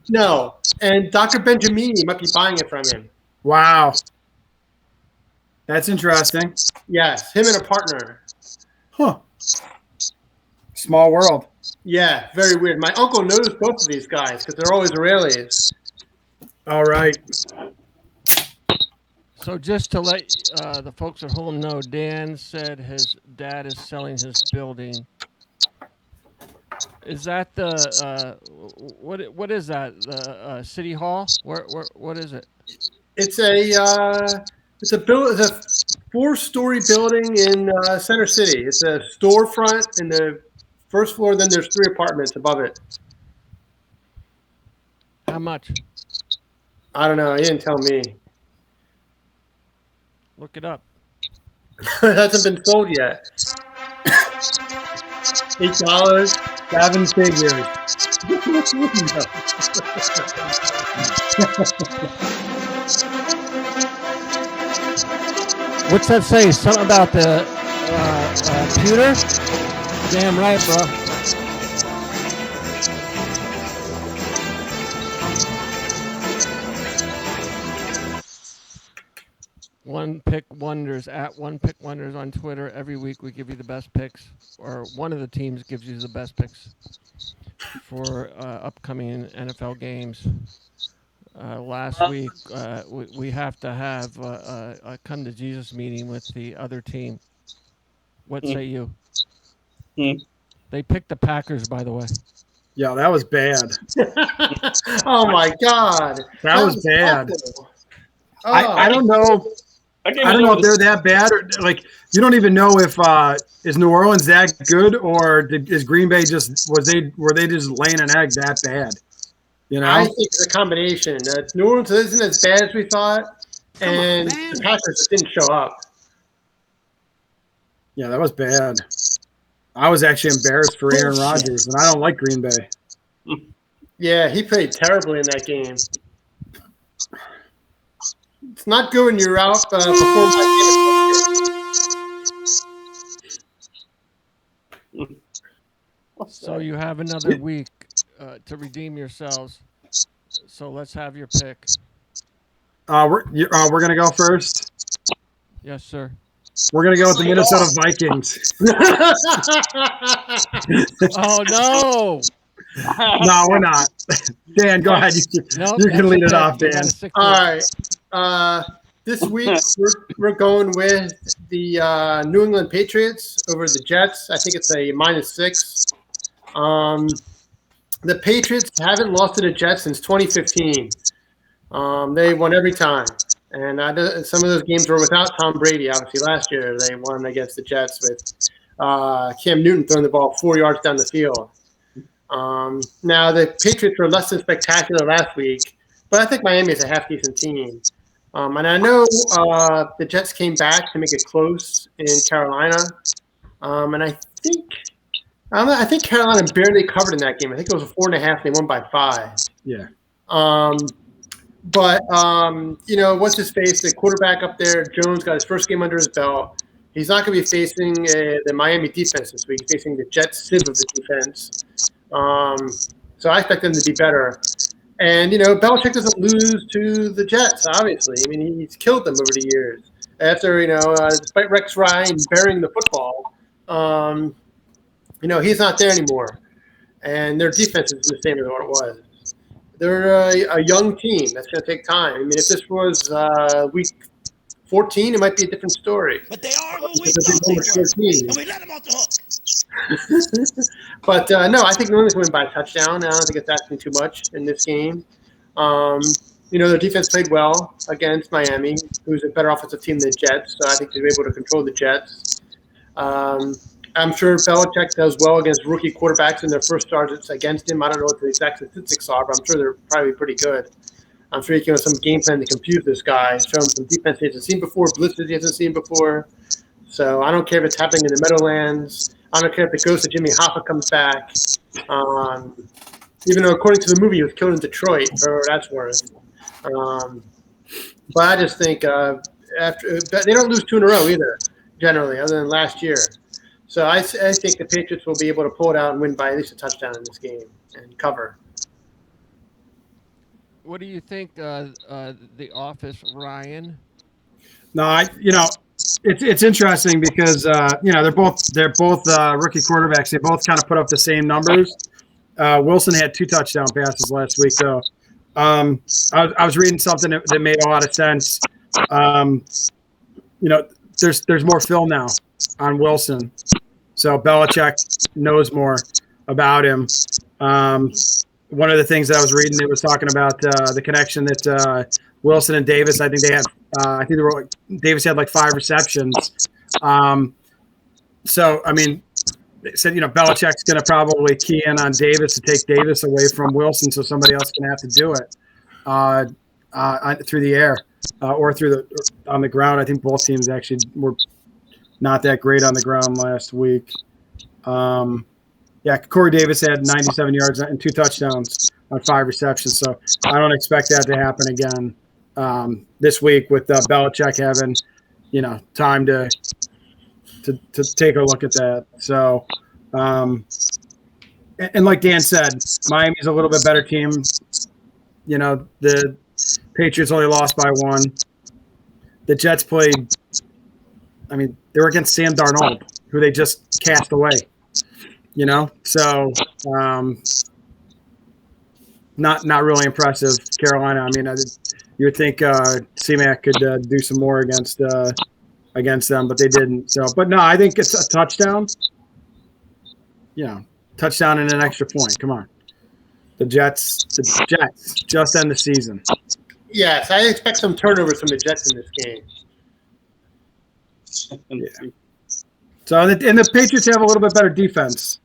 No, and Dr. Benjamini might be buying it from him. Wow. That's interesting. Yes, him and a partner. Huh. Small world. Yeah, very weird. My uncle knows both of these guys because they're always Israelis. All right. So just to let the folks at home know, Dan said his dad is selling his building. Is that the what is that? The City Hall? Where what is it? It's a 4-story building in Center City. It's a storefront in the first floor. Then there's 3 apartments above it. How much? I don't know. He didn't tell me. Look it up. It hasn't been sold yet. $8, 7 figures. What's that say? Something about the pewter? Damn right, bro. One Pick Wonders at One Pick Wonders on Twitter. Every week we give you the best picks, or one of the teams gives you the best picks for upcoming NFL games. Last week we have to have a come to Jesus meeting with the other team. What say you? They picked the Packers, by the way. Yeah, that was bad. Oh my God, That was bad. awful. I don't know. I don't know if they're that bad, or like you don't even know if is New Orleans that good, or is Green Bay were they just laying an egg that bad? You know, I think it's a combination. New Orleans isn't as bad as we thought, and the Packers just didn't show up. Yeah, that was bad. I was actually embarrassed for Aaron Rodgers, and I don't like Green Bay. Yeah, he played terribly in that game. It's not good when you're out performing like So you have another week to redeem yourselves. So let's have your pick. We're gonna go first. Yes, sir. We're gonna go with the Minnesota Vikings. Oh no! No, we're not. Dan, go ahead. You can lead it off, Dan. All right. This week we're going with the New England Patriots over the Jets. I think it's a -6. The Patriots haven't lost to the Jets since 2015. They won every time. And some of those games were without Tom Brady. Obviously, last year they won against the Jets with Cam Newton throwing the ball 4 yards down the field. Now, the Patriots were less than spectacular last week, but I think Miami is a half-decent team. And I know the Jets came back to make it close in Carolina. And I think Carolina barely covered in that game. I think it was a 4.5. They won by 5. Yeah. But what's his face? The quarterback up there, Jones, got his first game under his belt. He's not going to be facing the Miami defense this week. He's facing the Jets sieve of the defense. So I expect them to be better. And, Belichick doesn't lose to the Jets, obviously. I mean, he's killed them over the years. After, despite Rex Ryan burying the football, he's not there anymore. And their defense is the same as what it was. They're a young team. That's going to take time. I mean, if this was week 14, it might be a different story. But they are who we thought they were, and we let them off the hook. But, no, I think New England's going to win by a touchdown. I don't think it's asking too much in this game. Their defense played well against Miami, who's a better offensive team than the Jets, so I think they're able to control the Jets. I'm sure Belichick does well against rookie quarterbacks in their first starts against him. I don't know what the exact statistics are, but I'm sure they're probably pretty good. I'm sure he can have some game plan to confuse this guy, show him some defense he hasn't seen before, blitzes he hasn't seen before. So I don't care if it's happening in the Meadowlands. I don't care if the ghost of Jimmy Hoffa comes back. Even though, according to the movie, he was killed in Detroit, for what that's worth. But I just think they don't lose 2 in a row either, generally, other than last year. So I think the Patriots will be able to pull it out and win by at least a touchdown in this game and cover. What do you think? The Office, Ryan. No, it's interesting because they're both rookie quarterbacks. They both kind of put up the same numbers. Wilson had 2 touchdown passes last week, though. I was reading something that made a lot of sense. There's more film now on Wilson, so Belichick knows more about him. One of the things that I was reading, it was talking about the connection that Wilson and Davis. I think they had. Davis had like 5 receptions. So I mean, they said Belichick's going to probably key in on Davis to take Davis away from Wilson, so somebody else can have to do it through the air or on the ground. I think both teams actually were not that great on the ground last week. Corey Davis had 97 yards and 2 touchdowns on 5 receptions. So I don't expect that to happen again this week with Belichick having, time to take a look at that. So, and like Dan said, Miami's a little bit better team. The Patriots only lost by 1. The Jets played. I mean, they were against Sam Darnold, who they just cast away. So not really impressive. Carolina. I mean, you would think C-Mac could do some more against them, but they didn't. So, but no, I think it's a touchdown. Touchdown and an extra point. Come on, the Jets just end the season. Yes, I expect some turnovers from the Jets in this game. Yeah. So and the Patriots have a little bit better defense.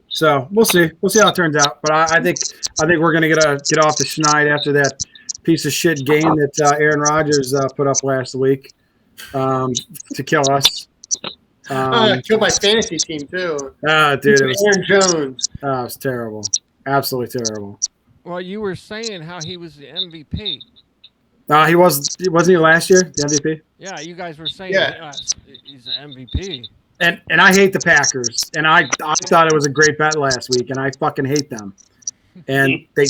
So we'll see. We'll see how it turns out. But I think we're gonna get off the schneid after that piece of shit game that Aaron Rodgers put up last week to kill us. Killed my fantasy team too. Dude, it was Aaron Jones. it was terrible. Absolutely terrible. Well, you were saying how he was the MVP. Wasn't he last year the MVP? Yeah, you guys were saying he's the MVP. And I hate the Packers, and I thought it was a great bet last week, and I fucking hate them. And they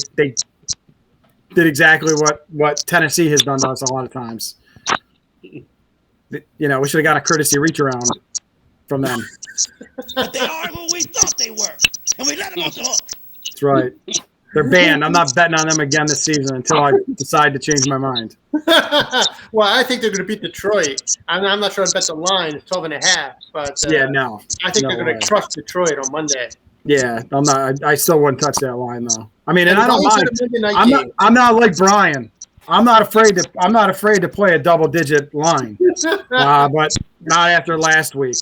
did exactly what Tennessee has done to us a lot of times. We should have got a courtesy reach around from them. But they are who we thought they were, and we let them off the hook. That's right. They're banned. I'm not betting on them again this season until I decide to change my mind. Well, I think they're going to beat Detroit. I'm not sure I'd bet the line. It's 12.5. But no. I think they're going to crush Detroit on Monday. Yeah, I'm not. I still wouldn't touch that line though. I mean, and I don't mind. I'm not like Brian. I'm not afraid to play a double-digit line, but not after last week.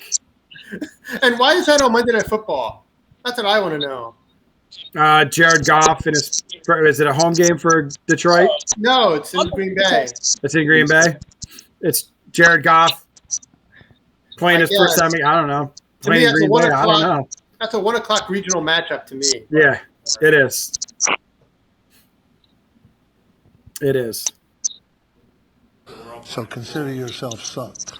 And why is that on Monday Night Football? That's what I want to know. Jared Goff is it a home game for Detroit? No, it's in Green Bay. It's in Green Bay. It's Jared Goff playing his first time. I don't know. Playing in Green Bay. I don't know. That's a 1:00 regional matchup to me. Yeah, it is. It is. So consider yourself sucked.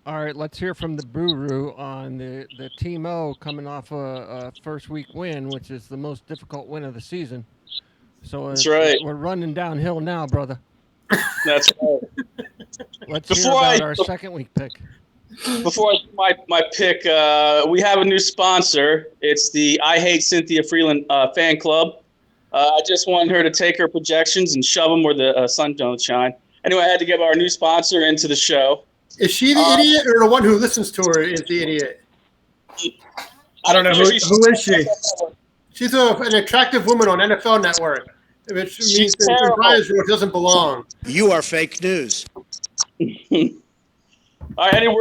All right, let's hear from the Buru on the Team O coming off a first week win, which is the most difficult win of the season. So that's right. We're running downhill now, brother. That's right. Let's hear about our second week pick. Before I do my pick, we have a new sponsor. It's the I Hate Cynthia Freeland fan club. I just wanted her to take her projections and shove them where the sun don't shine. Anyway, I had to get our new sponsor into the show. Is she the idiot, or the one who listens to her is the idiot? I don't know. Who is she? She's an attractive woman on NFL Network, which means that Brian's work doesn't belong. You are fake news. All right, anyway,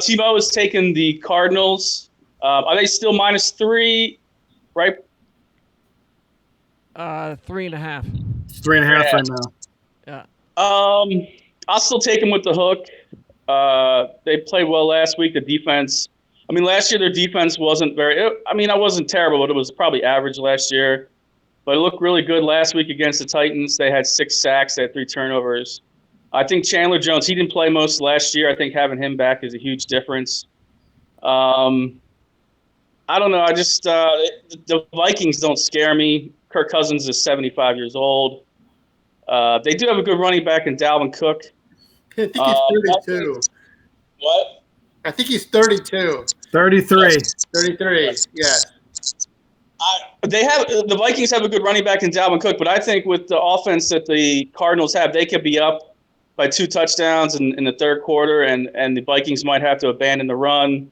T-Mo has taken the Cardinals. Are they still -3, right? 3.5. 3.5 right now. Yeah. I'll still take them with the hook. They played well last week. The defense, last year their defense wasn't I wasn't terrible, but it was probably average last year. But it looked really good last week against the Titans. They had 6 sacks. They had 3 turnovers. I think Chandler Jones, he didn't play most last year. I think having him back is a huge difference. I don't know. I just the Vikings don't scare me. Kirk Cousins is 75 years old. They do have a good running back in Dalvin Cook. I think he's 32. What? I think he's 32. 33. 33, yes. The Vikings have a good running back in Dalvin Cook, but I think with the offense that the Cardinals have, they could be up by 2 touchdowns in the third quarter, and the Vikings might have to abandon the run.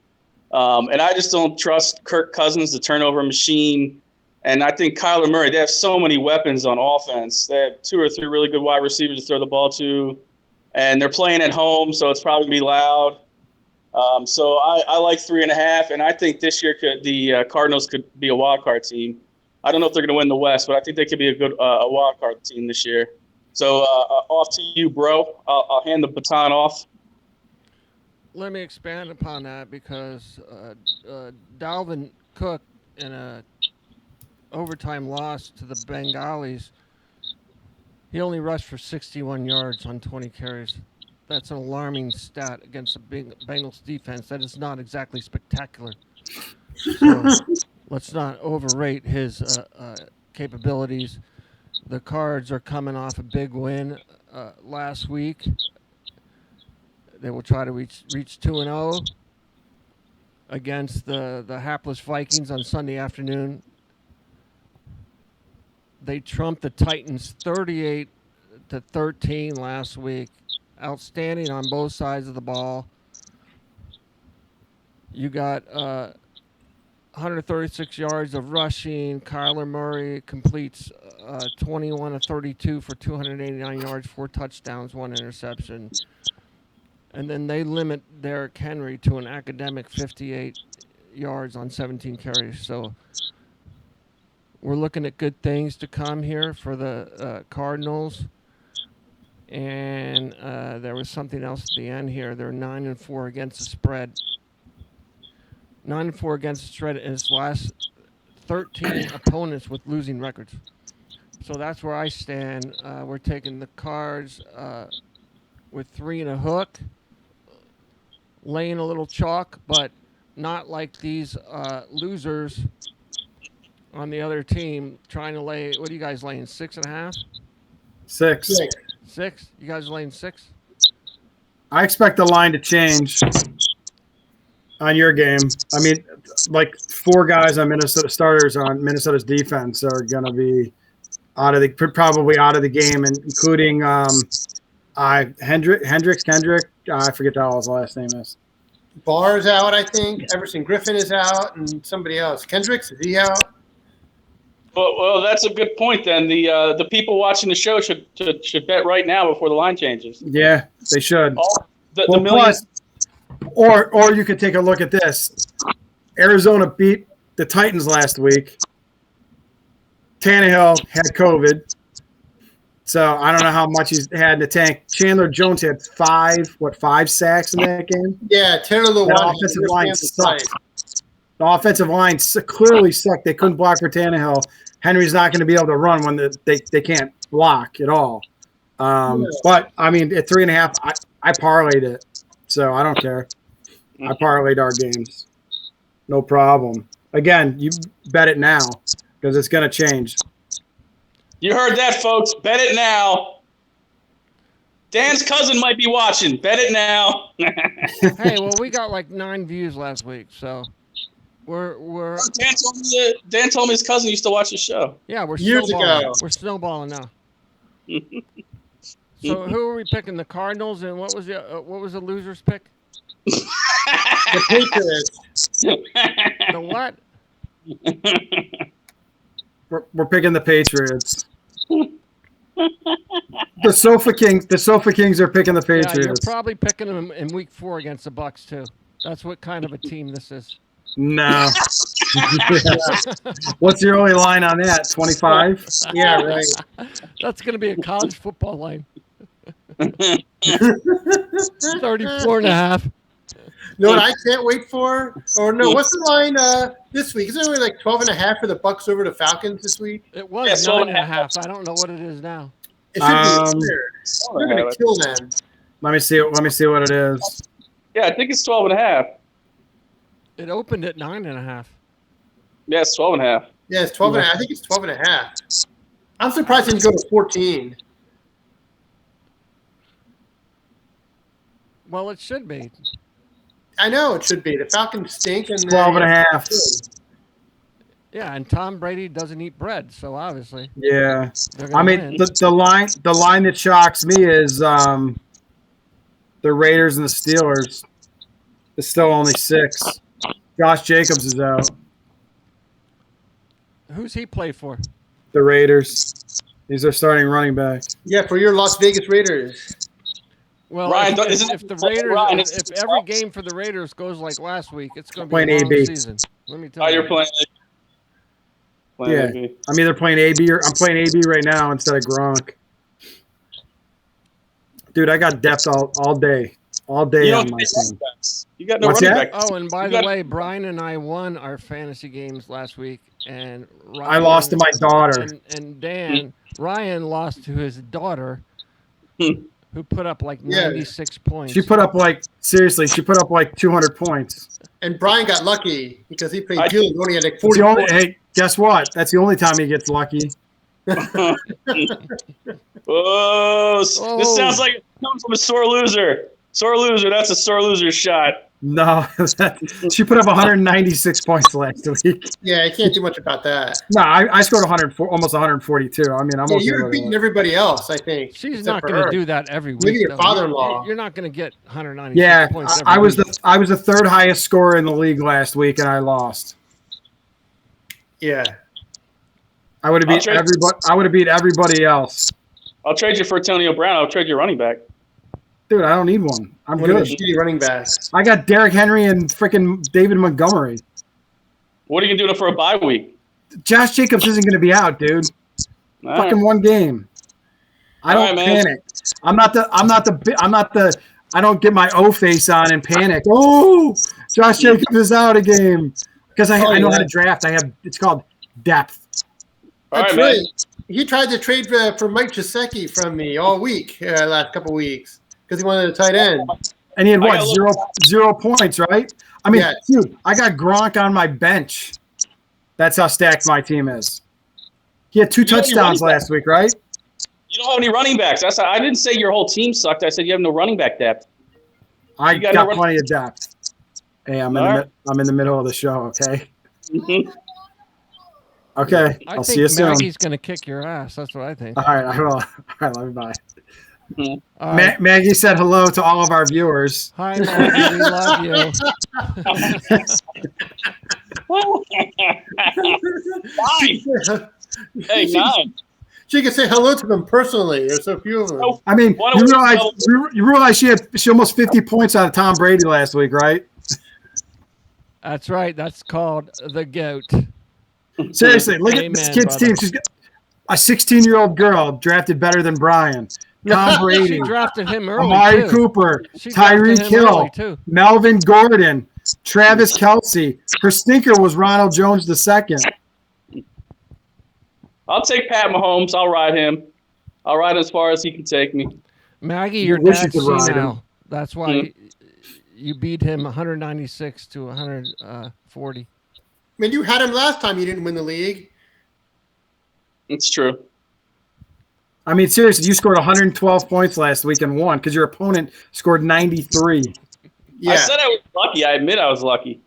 And I just don't trust Kirk Cousins, the turnover machine. And I think Kyler Murray, they have so many weapons on offense. They have 2 or 3 really good wide receivers to throw the ball to. And they're playing at home, so it's probably going to be loud. So I like 3.5, and I think this year the Cardinals could be a wild card team. I don't know if they're going to win the West, but I think they could be a good a wild card team this year. So off to you, bro. I'll hand the baton off. Let me expand upon that because Dalvin Cook in a overtime loss to the Bengalis, he only rushed for 61 yards on 20 carries. That's an alarming stat against the Bengals defense. That is not exactly spectacular. So let's not overrate his capabilities. The Cards are coming off a big win last week. They will try to reach 2-0 against the hapless Vikings on Sunday afternoon. They trumped the Titans 38-13 last week. Outstanding on both sides of the ball. You got 136 yards of rushing. Kyler Murray completes 21 of 32 for 289 yards, 4 touchdowns, 1 interception. And then they limit Derrick Henry to an academic 58 yards on 17 carries. So we're looking at good things to come here for the Cardinals. And there was something else at the end here. They're 9-4 against the spread. 9-4 against the spread in its last 13 opponents with losing records. So that's where I stand. We're taking the Cards with 3 and a hook, laying a little chalk, but not like these losers on the other team trying to lay. What are you guys laying? 6.5? 6. 6? You guys laying 6? I expect the line to change on your game. I mean, like 4 guys on Minnesota starters on Minnesota's defense are going to be probably out of the game, and including Kendrick. I forget how his last name is. Barr's out, I think. Everson Griffin is out, and somebody else. Kendricks, is he out? Well, that's a good point. Then the people watching the show should bet right now before the line changes. Yeah, they should. The millions. Or you could take a look at this. Arizona beat the Titans last week. Tannehill had COVID, so I don't know how much he's had in the tank. Chandler Jones had 5 sacks in that game? Yeah, Taylor Lewan. The offensive line sucked. The offensive line clearly sucked. They couldn't block for Tannehill. Henry's not going to be able to run when they can't block at all. But, I mean, at 3.5, I parlayed it, so I don't care. I parlayed our games. No problem. Again, you bet it now because it's going to change. You heard that, folks. Bet it now. Dan's cousin might be watching. Bet it now. Hey, well, we got like 9 views last week, so we're. Dan told me his cousin used to watch the show. Yeah, we're Years snowballing. ago. We're snowballing now. So who are we picking? The Cardinals, and what was the loser's pick? The Patriots. The what? We're picking the Patriots. The Sofa Kings are picking the Patriots. Yeah, you're probably picking them in week 4 against the Bucks too. That's what kind of a team this is. No. What's your only line on that? 25? Yeah, right. That's going to be a college football line. 34.5. You know what I can't wait for? Or no, what's the line this week? Isn't it only like 12.5 for the Bucks over the Falcons this week? It was 9.5. I don't know what it is now. It should be weird. They're going to kill them. Let me see what it is. Yeah, I think it's 12.5. It opened at 9.5. Yeah, it's 12.5. Yeah, it's 12 and a half. I think it's 12 and a half. I'm surprised it didn't go to 14. Well, it should be. I know it should be. The Falcons stink. And 12 and a half. Yeah, and Tom Brady doesn't eat bread, so obviously. Yeah. they're I gonna mean, win. the line that shocks me is the Raiders and the Steelers. It's still only 6. Josh Jacobs is out. Who's he play for? The Raiders. He's their starting running back. Yeah, for your Las Vegas Raiders. Well, Ryan, if the Raiders, Ryan, if every game for the Raiders goes like last week, it's going to be Playing a long AB. season. Let me tell Oh, you. you're playing. Yeah. AB. I'm either playing AB or I'm playing AB right now instead of Gronk. Dude, I got depth all day. All day You on don't my get team. running backs. You got no What's running that? back. Oh, and by You the got- way, Brian and I won our fantasy games last week, and Ryan, I lost to my daughter. And Dan, Ryan lost to his daughter, who put up like Yeah. 96 points. She put up seriously, she put up 200 points. And Brian got lucky because he played I- good. He only had like It's 40 the only, points. hey, guess what? That's the only time he gets lucky. Oh, this Oh. sounds like it comes from a sore loser. Sore loser. That's a sore loser shot. No, she put up 196 points last week. Yeah, you can't do much about that. No, I scored 104, almost 142. I mean, I'm Yeah, okay you're with beating that. everybody else, I think. She's except not for going to her. do that every week. Maybe your though. father-in-law. You're not going to get 196 Yeah, points every I was week. the third highest scorer in the league last week, and I lost. Yeah. I would have I'll beat trade- everybody. I would have beat everybody else. I'll trade you for Antonio Brown. I'll trade your running back. Dude, I don't need one. I'm One of good. the shitty running backs. I got Derrick Henry and freaking David Montgomery. What are you gonna do for a bye week? Josh Jacobs isn't going to be out, dude. All right. Fucking one game. I All don't right, man. panic. I don't get my O face on and panic. Oh, Josh Jacobs is out a game because I know how to draft. It's called depth. All right, That's man. right. He tried to trade for Mike Gesicki from me all week, last couple weeks, because he wanted a tight end. And he had I what, gotta zero points, right? I mean, Yeah. dude, I got Gronk on my bench. That's how stacked my team is. He had 2 You know, touchdowns you're running last week, right? You don't have any running backs. I didn't say your whole team sucked. I said you have no running back depth. I You got got no plenty of depth. Hey, I'm in the middle of the show, okay? Okay, I I'll think see you soon. Maggie's going to kick your ass. That's what I think. All right, I will. All right, love you, bye. All right. Maggie said hello to all of our viewers. Hi, Maggie. We love you. Nine. Hey, 9. She could say hello to them personally. There's so few of them. Oh. I mean, Why don't you realize she almost 50 points out of Tom Brady last week, right? That's right. That's called the GOAT. Seriously, look at Amen, this kid's brother. team. She's got a 16-year-old girl drafted better than Brian. Tom Brady, She drafted him early, Amari too. Cooper, She drafted Tyreek him Hill, early, too. Melvin Gordon, Travis Kelce. Her stinker was Ronald Jones II. I'll take Pat Mahomes. I'll ride him. I'll ride as far as he can take me. Maggie, your wish you dad's could ride him. senile. That's why you beat him 196 to 140. I mean, you had him last time you didn't win the league. It's true. I mean, seriously, you scored 112 points last week and won because your opponent scored 93. Yeah. I said I was lucky. I admit I was lucky.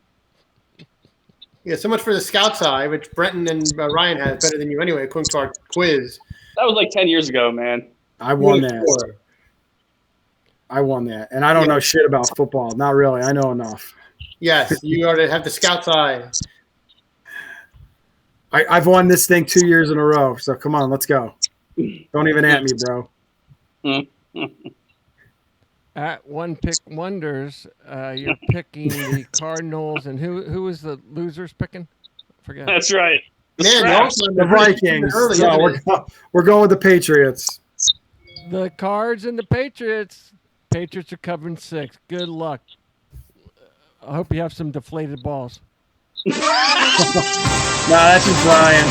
Yeah, so much for the Scouts Eye, which Brenton and Ryan had better than you anyway, according to our quiz. That was like 10 years ago, man. I won that. I won that. And I don't know shit about football. Not really. I know enough. Yes, you ought to have the Scouts Eye. I've won this thing 2 years in a row. So come on, let's go. Don't even at me, bro. At One Pick Wonders, you're picking the Cardinals, and who was the losers picking? I forget. That's right. Man, The Vikings. Early, So isn't it? we're going with the Patriots. The Cards and the Patriots. Patriots are covering 6. Good luck. I hope you have some deflated balls. No, that's just Brian.